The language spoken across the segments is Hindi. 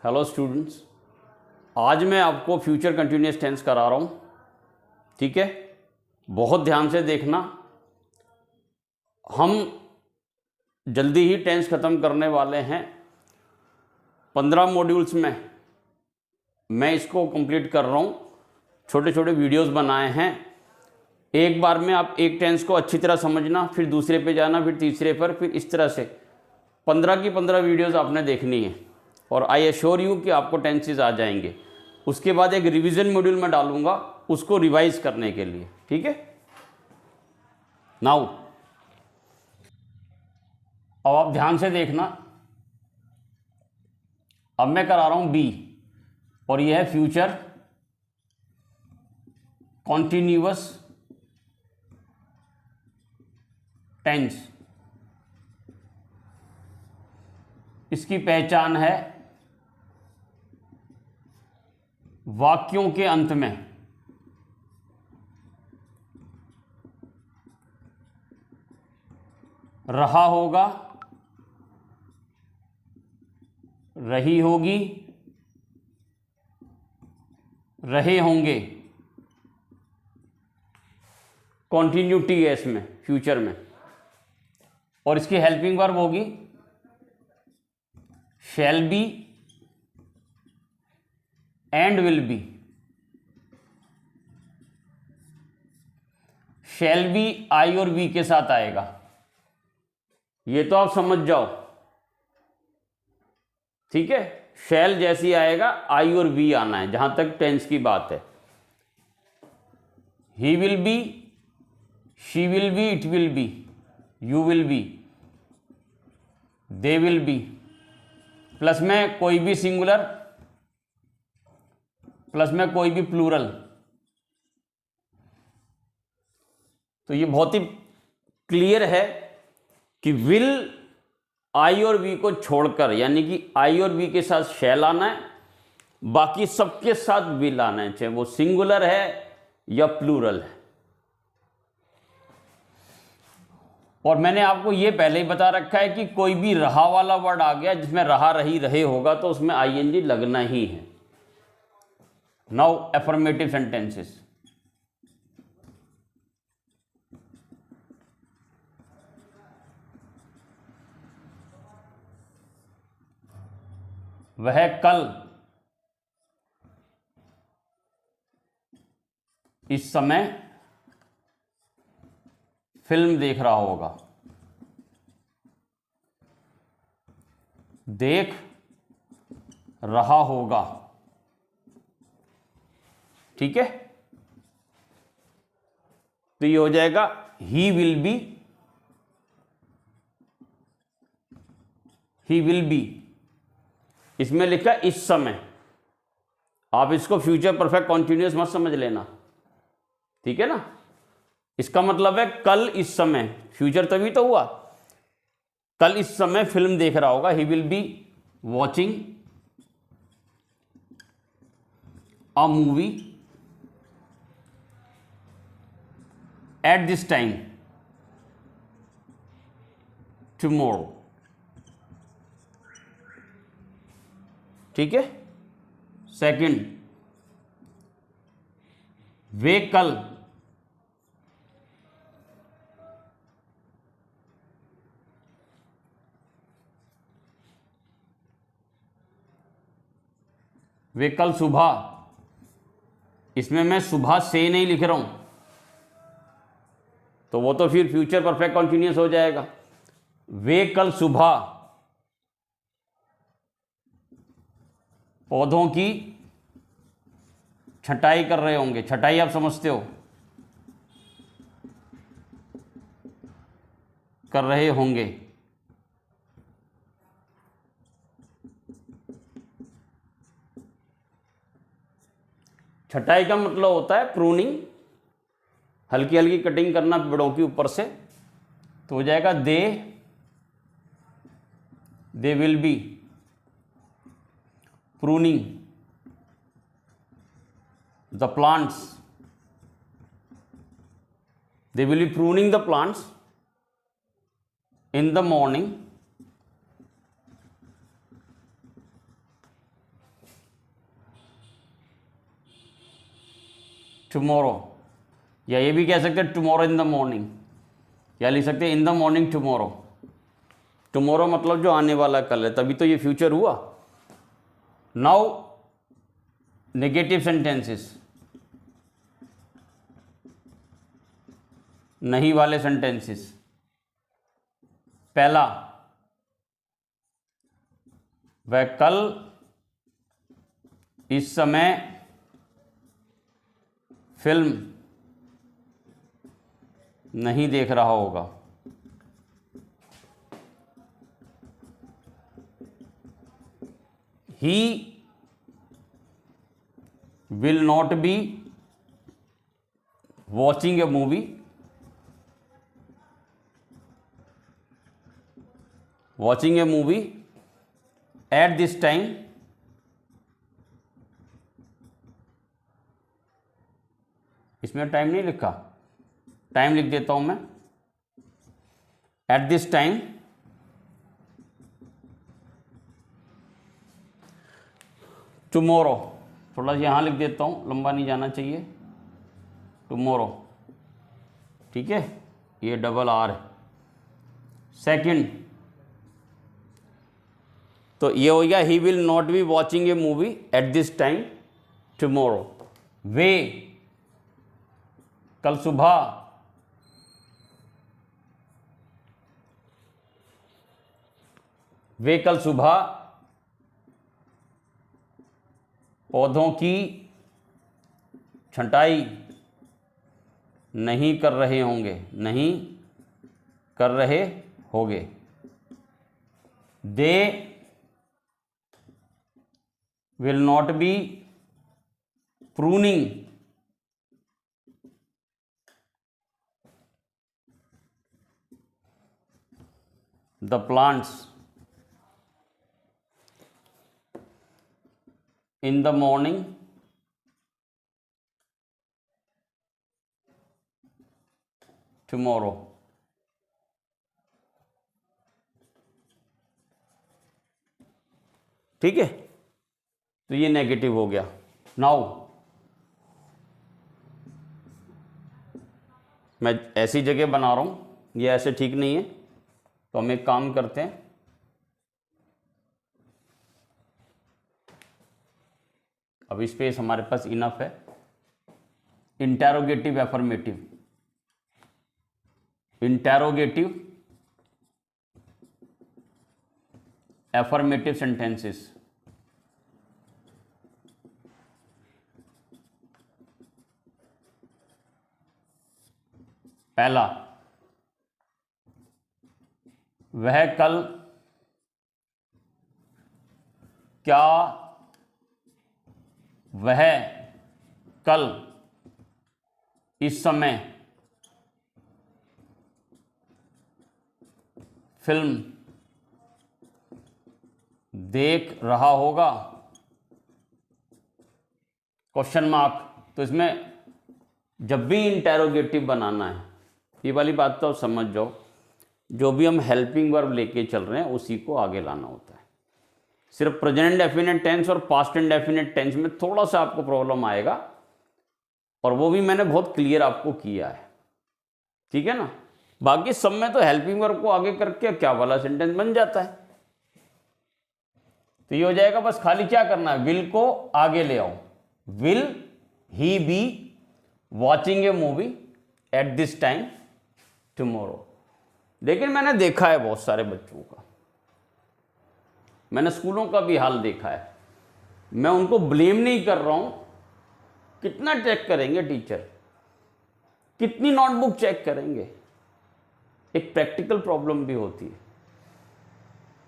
हेलो स्टूडेंट्स, आज मैं आपको फ्यूचर कंटिन्यूअस टेंस करा रहा हूँ। ठीक है, बहुत ध्यान से देखना। हम जल्दी ही टेंस ख़त्म करने वाले हैं। 15 मॉड्यूल्स में मैं इसको कंप्लीट कर रहा हूँ। छोटे छोटे वीडियोस बनाए हैं। एक बार में आप एक टेंस को अच्छी तरह समझना, फिर दूसरे पे जाना, फिर तीसरे पर, फिर इस तरह से 15 की 15 वीडियोस आपने देखनी है और आई एश्योर यू कि आपको टेंसेस आ जाएंगे। उसके बाद एक रिवीजन मॉड्यूल में डालूंगा उसको रिवाइज करने के लिए। ठीक है, नाउ अब आप ध्यान से देखना। अब मैं करा रहा हूं बी और यह है फ्यूचर कॉन्टिन्यूअस टेंस। इसकी पहचान है वाक्यों के अंत में रहा होगा, रही होगी, रहे होंगे। कॉन्टिन्यूटी है इसमें फ्यूचर में। और इसकी हेल्पिंग वर्ब होगी shall be and will be. Shall be I और वी के साथ आएगा, ये तो आप समझ जाओ। ठीक है, शैल जैसी आएगा, आई और वी आना है जहां तक टेंस की बात है। ही will B, she will be, it will be, you will be, they will be, plus में कोई भी सिंगुलर, प्लस में कोई भी प्लूरल। तो ये बहुत ही क्लियर है कि विल आई और वी को छोड़कर, यानी कि आई और वी के साथ शैल आना है, बाकी सबके साथ विल आना है, चाहे वो सिंगुलर है या प्लूरल है। और मैंने आपको ये पहले ही बता रखा है कि कोई भी रहा वाला वर्ड आ गया जिसमें रहा, रही, रहे होगा तो उसमें आईएनजी लगना ही है। Now affirmative sentences. वह कल इस समय फिल्म देख रहा होगा। देख रहा होगा। ठीक है, तो ये हो जाएगा ही will B, he will B. इसमें लिखा इस समय। आप इसको फ्यूचर परफेक्ट कॉन्टिन्यूअस मत समझ लेना। ठीक है ना, इसका मतलब है कल इस समय। फ्यूचर तभी तो हुआ, कल इस समय फिल्म देख रहा होगा। ही will be watching a movie at this time tomorrow. ठीक है, सेकंड, वे कल सुबह। इसमें मैं सुबह से नहीं लिख रहा हूं, तो वो तो फिर फ्यूचर परफेक्ट कॉन्टिन्यूअस हो जाएगा। वे कल सुबह पौधों की छटाई कर रहे होंगे। छटाई आप समझते हो, कर रहे होंगे। छटाई का मतलब होता है प्रूनिंग, हल्की हल्की कटिंग करना पेड़ों की ऊपर से। तो हो जाएगा they will be pruning the plants. They will be pruning the plants in the morning tomorrow, या ये भी कह सकते हैं टुमारो इन द मॉर्निंग, या लिख सकते हैं in the morning tomorrow. Tomorrow मतलब जो आने वाला कल है, तभी तो ये फ्यूचर हुआ। नाउ नेगेटिव सेंटेंसेस, नहीं वाले सेंटेंसेस। पहला, वह कल इस समय फिल्म नहीं देख रहा होगा। He will not be watching a movie at this time इसमें टाइम नहीं लिखा, टाइम लिख देता हूं मैं, एट दिस टाइम। टुमारो थोड़ा सा यहां लिख देता हूं, लंबा नहीं जाना चाहिए। टुमारो, ठीक है, ये डबल आर है। सेकंड, तो ये हो गया he will not be watching a movie at this time tomorrow. वे कल सुबह, वे कल सुबह पौधों की छंटाई नहीं कर रहे होंगे, नहीं कर रहे होंगे। They will not B pruning the plants in the morning tomorrow। ठीक है, तो ये नेगेटिव हो गया। नाउ मैं ऐसी जगह बना रहा हूं, ये ऐसे ठीक नहीं है, तो हम एक काम करते हैं, अब स्पेस हमारे पास इनफ है। Interrogative affirmative, interrogative affirmative sentences. पहला, वह कल क्या, वह कल इस समय फिल्म देख रहा होगा, क्वेश्चन मार्क। तो इसमें जब भी इंटेरोगेटिव बनाना है, ये वाली बात तो समझ जाओ, जो भी हम हेल्पिंग वर्ब लेके चल रहे हैं उसी को आगे लाना होता है। सिर्फ प्रेजेंट डेफिनेट टेंस और पास्ट इंडेफिनिट टेंस में थोड़ा सा आपको प्रॉब्लम आएगा, और वो भी मैंने बहुत क्लियर आपको किया है, ठीक है ना। बाकी सब में तो हेल्पिंग वर्ब को आगे करके क्या वाला सेंटेंस बन जाता है। तो ये हो जाएगा, बस खाली क्या करना है, विल को आगे ले आओ। Will he be watching a movie at this time tomorrow. लेकिन मैंने देखा है बहुत सारे बच्चों का, मैंने स्कूलों का भी हाल देखा है, मैं उनको ब्लेम नहीं कर रहा हूं। कितना चेक करेंगे टीचर, कितनी नोटबुक चेक करेंगे। एक प्रैक्टिकल प्रॉब्लम भी होती है,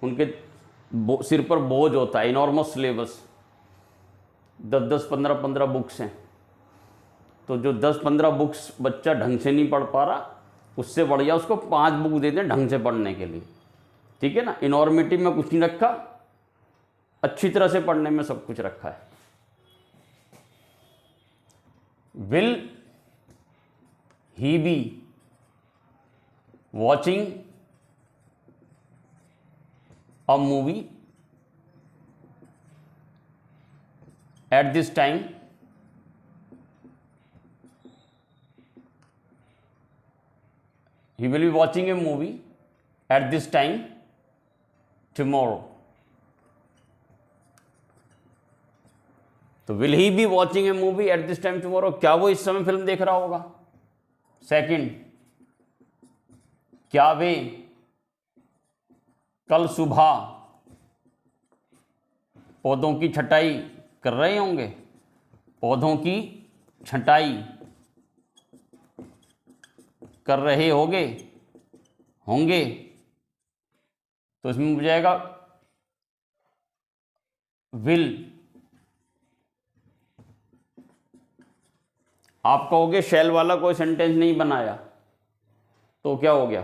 उनके सिर पर बोझ होता है, इनॉर्मस सिलेबस, 10-10, 15-15 बुक्स हैं। तो जो 10-15 बुक्स बच्चा ढंग से नहीं पढ़ पा रहा, उससे बढ़िया उसको 5 बुक दे दें ढंग से पढ़ने के लिए, ठीक है ना। इनॉर्मेटिव में कुछ नहीं रखा, अच्छी तरह से पढ़ने में सब कुछ रखा है। Will he be watching a movie at this time he will be watching a movie at this time tomorrow. तो will he be watching a movie at this time tomorrow, क्या वो इस समय फिल्म देख रहा होगा। सेकंड, क्या वे कल सुबह पौधों की छटाई कर रहे होंगे। पौधों की छटाई कर रहे होंगे, तो इसमें हो जाएगा विल। आप कहोगे शैल वाला कोई सेंटेंस नहीं बनाया, तो क्या हो गया,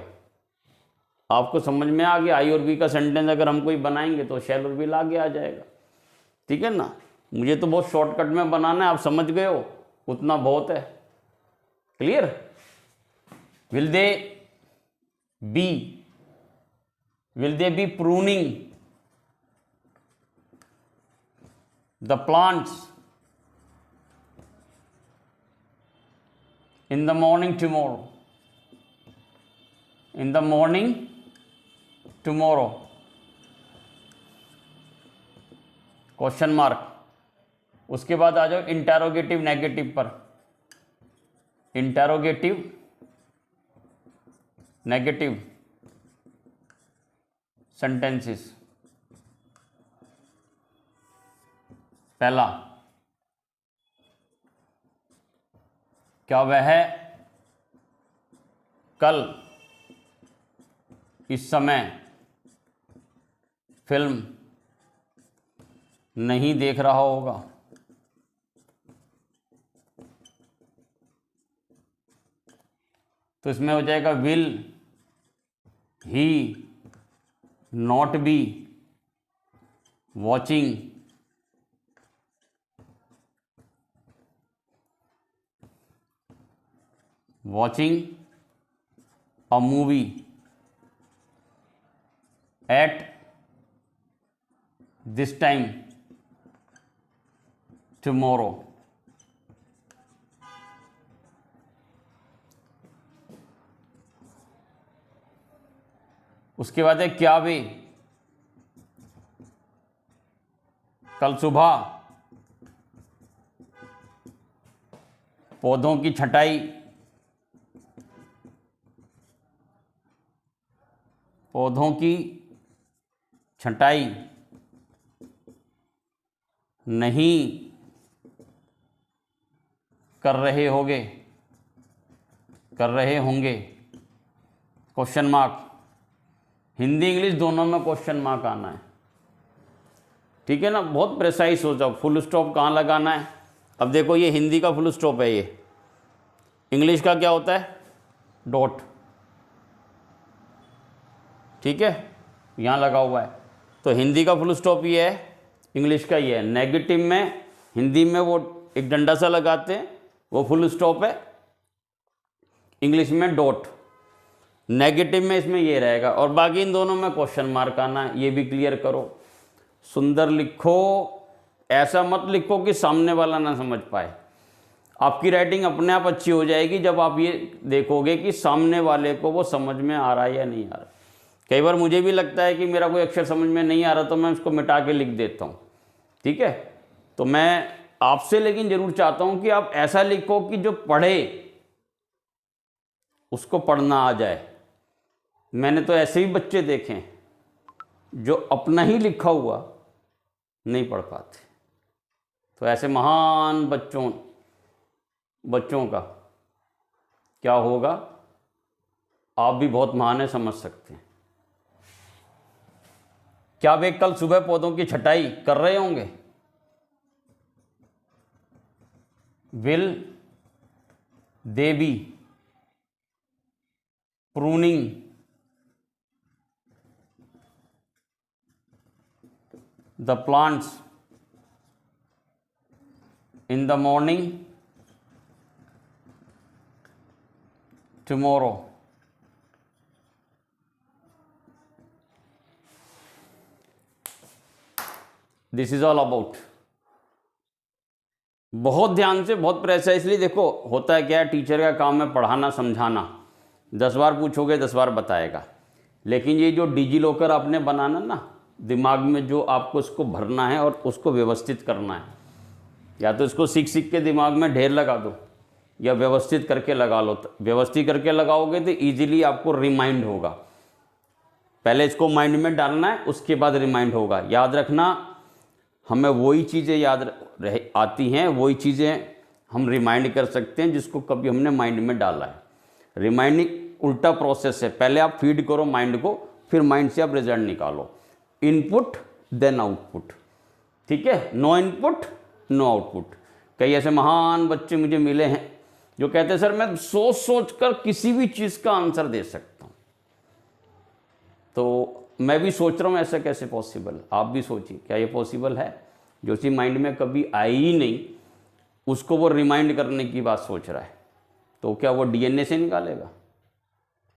आपको समझ में आ गया। आई और बी का सेंटेंस अगर हम कोई बनाएंगे तो शैल और विल आगे आ जाएगा, ठीक है ना। मुझे तो बहुत शॉर्टकट में बनाना है, आप समझ गए हो उतना बहुत है। Clear. Will they B pruning the plants in the morning tomorrow, in the morning tomorrow, question mark. उसके बाद आ जाओ इंटेरोगेटिव नेगेटिव पर। Interrogative negative sentences. पहला, क्या वह कल इस समय फिल्म नहीं देख रहा होगा। तो इसमें हो जाएगा will he not be watching a movie at this time tomorrow। उसके बाद है क्या वे कल सुबह पौधों की छटाई नहीं कर रहे होंगे। Question mark. हिंदी इंग्लिश दोनों में क्वेश्चन मार्क आना है, ठीक है ना। बहुत प्रेसाइज हो जाओ। फुल स्टॉप कहाँ लगाना है। अब देखो ये हिंदी का फुल स्टॉप है, ये इंग्लिश का क्या होता है, डॉट, ठीक है, यहाँ लगा हुआ है। तो हिंदी का फुल स्टॉप ये है, इंग्लिश का ये है। नेगेटिव में हिंदी में वो एक डंडा सा लगाते हैं, वो फुल स्टॉप है। इंग्लिश में डॉट। नेगेटिव में इसमें ये रहेगा, और बाकी इन दोनों में क्वेश्चन मार्क आना है। ये भी क्लियर करो। सुंदर लिखो, ऐसा मत लिखो कि सामने वाला ना समझ पाए। आपकी राइटिंग अपने आप अच्छी हो जाएगी जब आप ये देखोगे कि सामने वाले को वो समझ में आ रहा है या नहीं आ रहा। कई बार मुझे भी लगता है कि मेरा कोई अक्षर समझ में नहीं आ रहा, तो मैं उसको मिटा के लिख देता हूँ, ठीक है। तो मैं आपसे लेकिन ज़रूर चाहता हूँ कि आप ऐसा लिखो कि जो पढ़े उसको पढ़ना आ जाए। मैंने तो ऐसे भी बच्चे देखे हैं जो अपना ही लिखा हुआ नहीं पढ़ पाते। तो ऐसे महान बच्चों का क्या होगा, आप भी बहुत महान है, समझ सकते हैं। क्या वे कल सुबह पौधों की छटाई कर रहे होंगे। Will they B pruning the plants in the morning tomorrow. This is all about. बहुत ध्यान से, बहुत प्रेसाइजली देखो। होता है क्या है, टीचर का काम है पढ़ाना समझाना, 10 बार पूछोगे 10 बार बताएगा। लेकिन ये जो डिजी लॉकर आपने बनाना ना, दिमाग में जो आपको इसको भरना है और उसको व्यवस्थित करना है, या तो इसको सीख सीख के दिमाग में ढेर लगा दो या व्यवस्थित करके लगा लो। व्यवस्थित करके लगाओगे तो ईजिली आपको रिमाइंड होगा। पहले इसको माइंड में डालना है, उसके बाद रिमाइंड होगा। याद रखना, हमें वही चीज़ें याद आती हैं, वही चीज़ें हम रिमाइंड कर सकते हैं जिसको कभी हमने माइंड में डाला है। रिमाइंडिंग उल्टा प्रोसेस है, पहले आप फीड करो माइंड को, फिर माइंड से आप रिजल्ट निकालो। इनपुट देन आउटपुट, ठीक है। No input no output. कई ऐसे महान बच्चे मुझे मिले हैं जो कहते हैं सर मैं सोच सोच कर किसी भी चीज़ का आंसर दे सकता हूँ। तो मैं भी सोच रहा हूँ ऐसा कैसे पॉसिबल। आप भी सोचिए क्या ये पॉसिबल है? जो चीज़ माइंड में कभी आई ही नहीं उसको वो रिमाइंड करने की बात सोच रहा है, तो क्या वो डीएनए से निकालेगा?